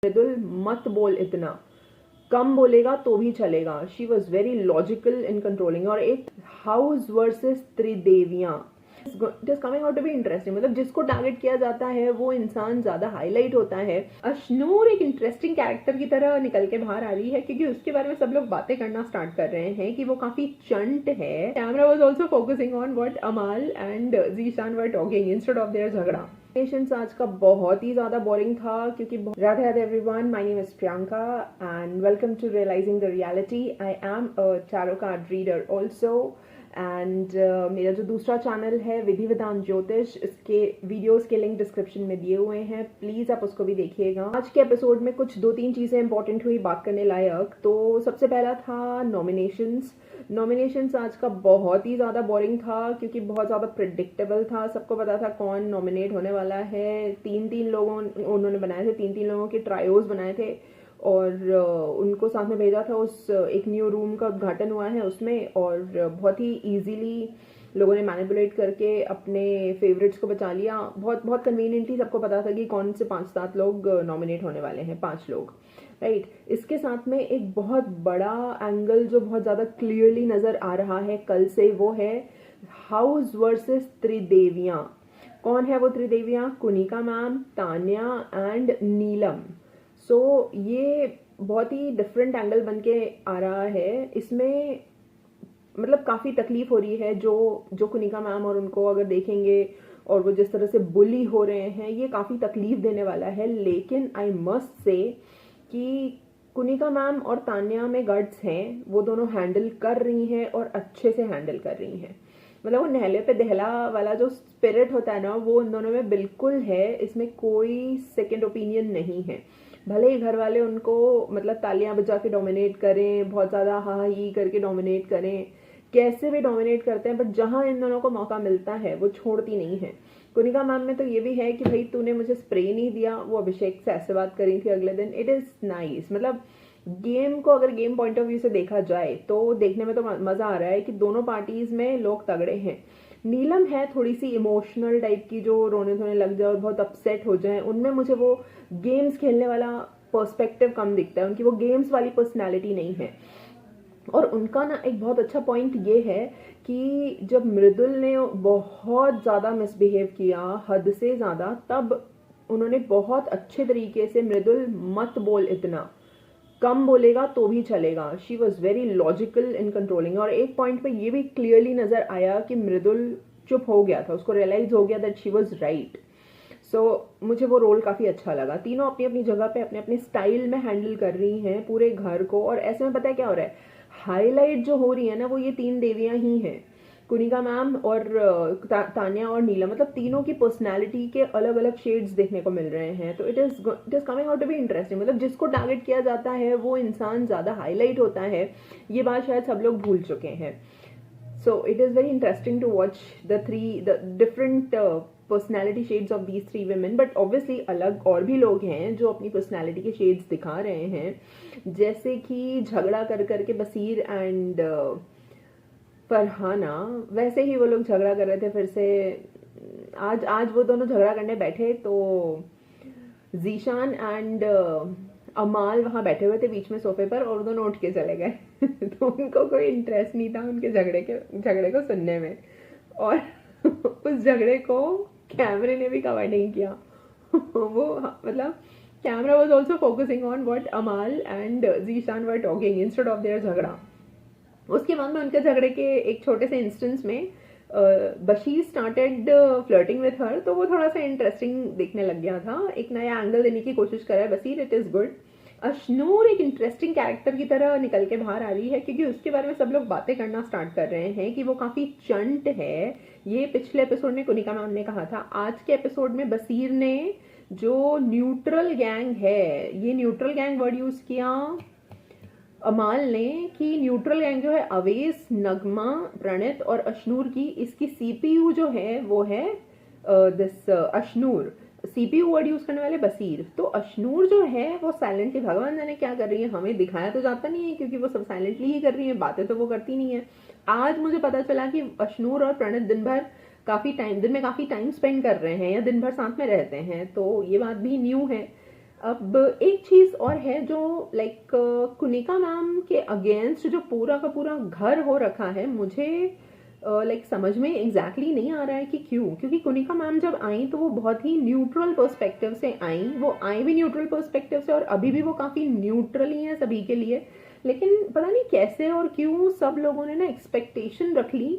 मृदुल मत बोल इतना, कम बोलेगा तो भी चलेगा। She was very logical in controlling. और एक हाउस वर्सेस त्रिदेवियां, it is coming out to be interesting. मतलब जिसको टारगेट किया जाता है वो इंसान ज्यादा हाईलाइट होता है। अशनूर एक इंटरेस्टिंग कैरेक्टर की तरह निकल के बाहर आ रही है क्योंकि उसके बारे में सब लोग बातें करना स्टार्ट कर रहे हैं कि वो काफी चंट है। Camera was also focusing on what Amaal and Zeeshan were talking instead of their झगड़ा। पेशेंस आज का बहुत ही ज्यादा बोरिंग था क्योंकि Radhe Radhe everyone, my name is Priyanka and welcome to realising the reality. I am a tarot card reader also and मेरा जो दूसरा चैनल है विधि विधान ज्योतिष, इसके वीडियोस के लिंक डिस्क्रिप्शन में दिए हुए हैं, प्लीज आप उसको भी देखिएगा। आज के एपिसोड में कुछ 2-3 चीजें इंपॉर्टेंट हुई बात करने लायक। तो सबसे पहला था नॉमिनेशंस आज का बहुत ही ज्यादा बोरिंग था क्योंकि बहुत ज्यादा प्रिडिक्टेबल था। सबको पता था कौन नॉमिनेट होने वाला है। 3-3 लोगों उन्होंने बनाए थे, 3-3 लोगों के ट्रायोज बनाए थे और उनको साथ में भेजा था। उस एक न्यू रूम का उद्घाटन हुआ है उसमें और बहुत ही इजीली लोगों ने मैनिपुलेट करके अपने फेवरेट्स को बचा लिया। बहुत बहुत कन्वीनियंटली सबको पता था कि कौन से 5-7 लोग नॉमिनेट होने वाले हैं, 5 लोग, राइट। इसके साथ में एक बहुत बड़ा एंगल जो बहुत ज्यादा क्लियरली नजर आ रहा है कल से, वो है हाउस वर्सेस त्रिदेवियां। कौन है वो त्रिदेवियां? कुनिका मैम, तान्या एंड नीलम। सो ये बहुत ही डिफरेंट एंगल बन के आ रहा है। इसमें मतलब काफी तकलीफ हो रही है जो कुनिका मैम और उनको अगर देखेंगे और वो जिस तरह से बुली हो रहे हैं, ये काफी तकलीफ देने वाला है। लेकिन आई मस्ट से कि कुनिका मैम और तान्या में गट्स हैं, वो दोनों हैंडल कर रही हैं और अच्छे से हैंडल कर रही हैं। मतलब वो नहले पे दहला वाला जो स्पिरिट होता है ना, वो उन दोनों में बिल्कुल है। इसमें कोई सेकंड ओपिनियन नहीं है। भले ही घर वाले उनको मतलब तालियां बजा के डोमिनेट करें, बहुत ज्यादा हा ही करके डोमिनेट करें, कैसे भी डोमिनेट करते हैं, बट जहां इन दोनों को मौका मिलता है वो छोड़ती नहीं है। कुनिका मैम में तो ये भी है कि भाई तूने मुझे स्प्रे नहीं दिया, वो अभिषेक से ऐसे बात करी थी अगले दिन। It is nice. मतलब गेम को अगर गेम पॉइंट ऑफ व्यू से देखा जाए तो देखने में तो मजा आ रहा है कि दोनों पार्टीज में लोग तगड़े हैं। नीलम है थोड़ी सी इमोशनल टाइप की, जो रोने धोने लग जाए और बहुत अपसेट हो जाए। उनमें मुझे वो गेम्स खेलने वाला पर्सपेक्टिव कम दिखता है, उनकी वो गेम्स वाली पर्सनैलिटी नहीं है। और उनका ना एक बहुत अच्छा पॉइंट ये है कि जब मृदुल ने बहुत ज़्यादा मिसबिहेव किया, हद से ज़्यादा, तब उन्होंने बहुत अच्छे तरीके से मृदुल मत बोल इतना, कम बोलेगा तो भी चलेगा। She was very logical in controlling. और एक पॉइंट पे ये भी क्लियरली नजर आया कि मृदुल चुप हो गया था, उसको रियलाइज हो गया दैट शी वॉज राइट। सो मुझे वो रोल काफी अच्छा लगा। तीनों अपनी अपनी जगह पे अपने अपने स्टाइल में हैंडल कर रही हैं पूरे घर को। और ऐसे में पता है क्या हो रहा है, हाईलाइट जो हो रही है ना, वो ये 3 देवियां ही हैं, कुनिका मैम और तान्या और नीला। मतलब तीनों की पर्सनालिटी के अलग अलग शेड्स देखने को मिल रहे हैं। तो it is coming out to be interesting. मतलब जिसको टारगेट किया जाता है वो इंसान ज्यादा हाईलाइट होता है, ये बात शायद सब लोग भूल चुके हैं। So it is very interesting to watch the different personality shades of these 3 women। But obviously अलग और भी लोग हैं जो अपनी पर्सनैलिटी के शेड्स दिखा रहे हैं, जैसे कि झगड़ा कर करके बसीर एंड फरहाना। वैसे ही वो लोग झगड़ा कर रहे थे फिर से। आज वो दोनों झगड़ा करने बैठे तो जीशान एंड अमाल वहां बैठे हुए थे बीच में सोफे पर और दोनों उठ के चले गए। तो उनको कोई इंटरेस्ट नहीं था उनके झगड़े को सुनने में। और उस झगड़े को कैमरे ने भी कवर नहीं किया। वो मतलब camera was also focusing on what Amaal and Zeeshan were talking instead of their झगड़ा। उसके बाद में उनके झगड़े के एक छोटे से इंस्टेंस में Bashir started flirting with her, तो वो थोड़ा सा इंटरेस्टिंग दिखने लग गया था। एक नया एंगल देने की कोशिश कर रहा है Bashir, it is good. Ashnoor एक इंटरेस्टिंग कैरेक्टर की तरह निकल के बाहर आ रही है क्योंकि उसके बारे में सब लोग बातें करना स्टार्ट कर रहे हैं कि वो काफी चंट है। ये पिछले एपिसोड में कुनिका मैम ने कहा था। आज के एपिसोड में बसीर ने जो न्यूट्रल गैंग है, ये न्यूट्रल गैंग वर्ड यूज किया अमाल ने, कि न्यूट्रल गैंग जो है अवेश, नगमा, प्रणित और अशनूर की, इसकी सीपीयू जो है वो है this Ashnoor. CPU word use करने वाले बसीर। तो अशनूर जो है वो साइलेंटली, भगवान जाने क्या कर रही है, हमें दिखाया तो जाता नहीं है क्योंकि वो सब साइलेंटली ही कर रही है, बातें तो वो करती नहीं है। आज मुझे पता चला कि अशनूर और प्रणित दिन में काफी टाइम स्पेंड कर रहे हैं या दिन भर साथ में रहते हैं, तो ये बात भी न्यू है। अब एक चीज और है जो लाइक कुनिका मैम के अगेंस्ट जो पूरा का पूरा घर हो रखा है, मुझे लाइक समझ में एग्जैक्टली नहीं आ रहा है कि क्यों। क्योंकि कुनिका मैम जब आई तो वो बहुत ही न्यूट्रल पर्सपेक्टिव से आई, वो आई भी न्यूट्रल पर्सपेक्टिव से और अभी भी वो काफी न्यूट्रल ही है सभी के लिए। लेकिन पता नहीं कैसे और क्यों सब लोगों ने ना एक्सपेक्टेशन रख ली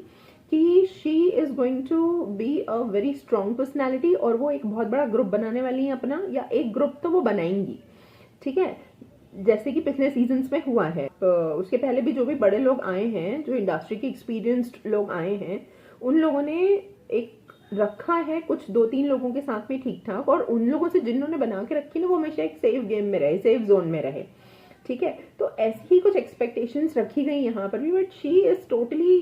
कि she is going to be a very strong personality और वो एक बहुत बड़ा ग्रुप बनाने वाली है अपना, या एक ग्रुप तो वो बनाएंगी, ठीक है, जैसे कि पिछले सीजन्स में हुआ है। उसके पहले भी जो भी बड़े लोग आए हैं, जो इंडस्ट्री के एक्सपीरियंस्ड लोग आए हैं, उन लोगों ने एक रखा है कुछ 2-3 लोगों के साथ में ठीक ठाक, और उन लोगों से जिन्होंने बना के रखी ना वो हमेशा एक सेफ गेम में रहे, सेफ जोन में रहे, ठीक है। तो ऐसी ही कुछ एक्सपेक्टेशंस रखी गई यहाँ पर भी, but she is totally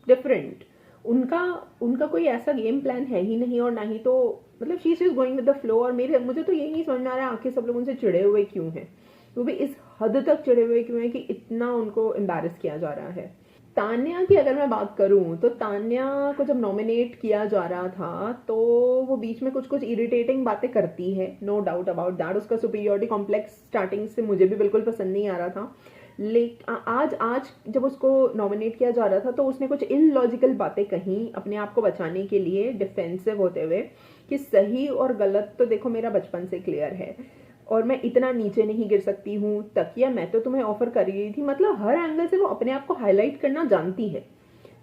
different. उनका उनका कोई ऐसा गेम प्लान है ही नहीं, और ना ही तो मतलब she is going with the flow. और मुझे तो यही नहीं समझ में आ रहा है आखिर सब लोग उनसे चिड़े हुए क्यों हैं, वो भी इस हद तक चिड़े हुए क्यों हैं कि इतना उनको एम्बैरस किया जा रहा है। तान्या की अगर मैं बात करूं तो तान्या को जब नॉमिनेट किया जा रहा था तो वो बीच में कुछ कुछ इरिटेटिंग बातें करती है, नो डाउट अबाउट दैट। उसका सुपीरियोरिटी कॉम्प्लेक्स स्टार्टिंग से मुझे भी बिल्कुल पसंद नहीं आ रहा था, लेकिन आज जब उसको नॉमिनेट किया जा रहा था तो उसने कुछ इलॉजिकल बातें कही अपने आप को बचाने के लिए, डिफेंसिव होते हुए कि सही और गलत तो देखो मेरा बचपन से क्लियर है और मैं इतना नीचे नहीं गिर सकती हूँ, तकिया मैं तो तुम्हें ऑफर कर रही थी। मतलब हर एंगल से वो अपने आप को हाईलाइट करना जानती है।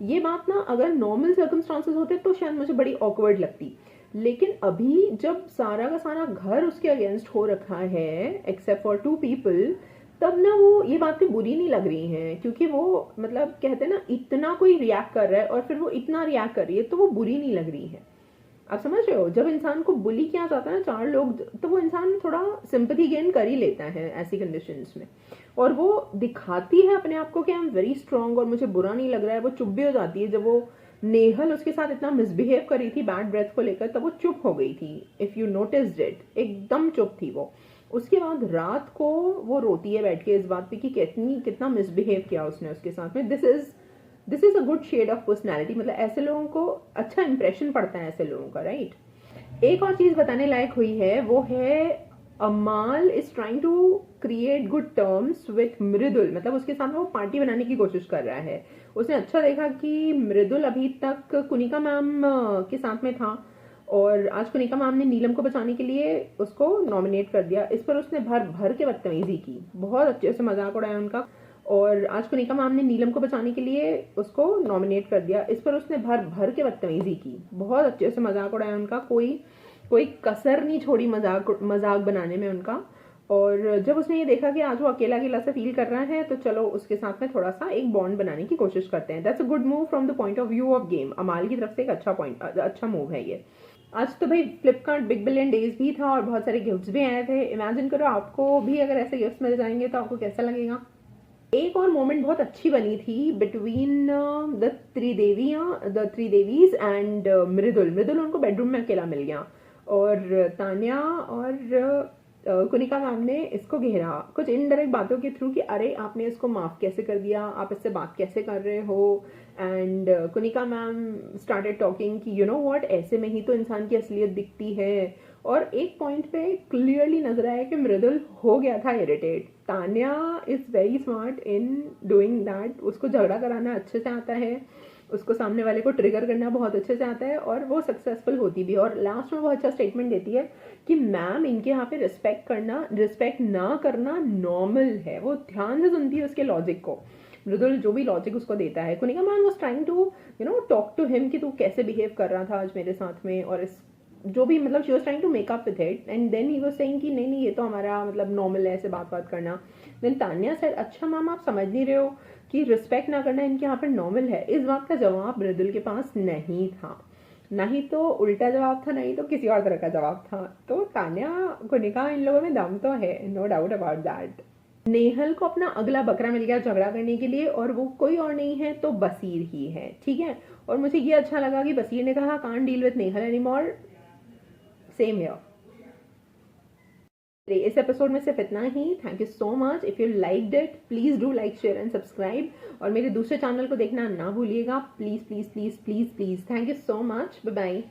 ये बात ना अगर नॉर्मल सर्कमस्टांसेस होते तो शायद मुझे बड़ी ऑकवर्ड लगती, लेकिन अभी जब सारा का सारा घर उसके अगेंस्ट हो रखा है एक्सेप्ट फॉर 2 पीपल, तब ना वो ये बातें बुरी नहीं लग रही हैं, क्योंकि वो मतलब कहते हैं ना इतना कोई रिएक्ट कर रहा है और फिर वो इतना रिएक्ट कर रही है तो वो बुरी नहीं लग रही है। आप समझ रहे हो, जब इंसान को बुली किया जाता है ना 4 लोग, तो वो इंसान थोड़ा सिंपैथी गेन कर ही लेता है ऐसी कंडीशंस में, और वो दिखाती है अपने आप को कि आई एम वेरी स्ट्रांग और मुझे बुरा नहीं लग रहा है। वो चुप भी हो जाती है, जब वो नेहल उसके साथ इतना मिसबिहेव कर रही थी बैड ब्रेथ को लेकर, तब वो चुप हो गई थी। इफ यू नोटिस्ड इट, एकदम चुप थी वो। उसके बाद रात को वो रोती है बैठ के इस बात पे कि कितना मिसबिहेव किया उसने उसके साथ में। This is a good shade of personality, मतलब ऐसे लोगों को अच्छा इंप्रेशन पड़ता है ऐसे लोगों का, राइट। एक और चीज बताने लायक हुई है, वो है Amaal is trying to create good terms with Mridul, मतलब उसके साथ वो पार्टी बनाने की कोशिश कर रहा है। उसने अच्छा देखा कि मृदुल अभी तक कुनिका मैम के साथ में था और आज कुनिका मैम ने नीलम को बचाने के लिए उसको नॉमिनेट कर दिया। इस पर उसने भर भर के बदतमीजी की, बहुत अच्छे से मजाक उड़ाया उनका। और आज कुनिका मैम ने नीलम को बचाने के लिए उसको नॉमिनेट कर दिया, इस पर उसने भर भर के बदतमीजी की, बहुत अच्छे से मजाक उड़ाया उनका, कोई कसर नहीं छोड़ी मजाक बनाने में उनका। और जब उसने ये देखा कि आज वो अकेला अकेला से फील कर रहा है तो चलो उसके साथ में थोड़ा सा एक बॉन्ड बनाने की कोशिश करते हैं। That's a good move from the point of view of game. अमाल की तरफ से एक अच्छा मूव है ये। आज तो भाई फ्लिपकार्ट बिग बिलियन डेज भी था और बहुत सारे गिफ्ट्स भी आए थे। इमेजिन करो आपको भी अगर ऐसे गिफ्ट्स मिल जाएंगे तो आपको कैसा लगेगा। एक और मोमेंट बहुत अच्छी बनी थी बिटवीन द त्रिदेवीज एंड मृदुल उनको बेडरूम में अकेला मिल गया और तान्या और कुनिका मैम ने इसको घेरा कुछ इनडायरेक्ट बातों के थ्रू कि अरे आपने इसको माफ कैसे कर दिया, आप इससे बात कैसे कर रहे हो। And Kunika ma'am started talking कि यू नो व्हाट, ऐसे में ही तो इंसान की असलियत दिखती है। और एक पॉइंट पे क्लियरली नजर आया कि मृदुल हो गया था irritate. Tanya is very smart in doing that, उसको झगड़ा कराना अच्छे से आता है, उसको सामने वाले को ट्रिगर करना बहुत अच्छे से आता है और वो सक्सेसफुल होती भी है। और लास्ट में वो अच्छा स्टेटमेंट देती है कि मैम इनके यहाँ पे रिस्पेक्ट ना करना नॉर्मल है। वो ध्यान से सुनती है उसके लॉजिक को, मृदुल जो भी लॉजिक उसको देता है। Kunika ma'am was trying to talk to him कि तू कैसे बिहेव कर रहा था आज मेरे साथ में, और इस जो भी मतलब she was trying to make up with it and then he was saying कि नहीं ये तो हमारा मतलब नॉर्मल है ऐसे बात करना। देन तान्या सेड अच्छा मैम आप समझ नहीं रहे हो कि रिस्पेक्ट ना करना इनके यहाँ पर नॉर्मल है। इस बात का जवाब मृदुल के पास नहीं था, नहीं तो उल्टा जवाब था, नहीं तो किसी और तरह का जवाब था। तो तान्या कुनिका इन लोगों में दम तो है, no doubt about that. Nehal को अपना अगला बकरा मिल गया झगड़ा करने के लिए और वो कोई और नहीं है तो बसीर ही है, ठीक है। और मुझे ये अच्छा लगा कि बसीर ने कहा can't deal with Nehal anymore, same here. इस एपिसोड में सिर्फ इतना ही। Thank you so much. If you liked it please do like share and subscribe, और मेरे दूसरे चैनल को देखना ना भूलिएगा please please please please please. Thank you so much, bye bye.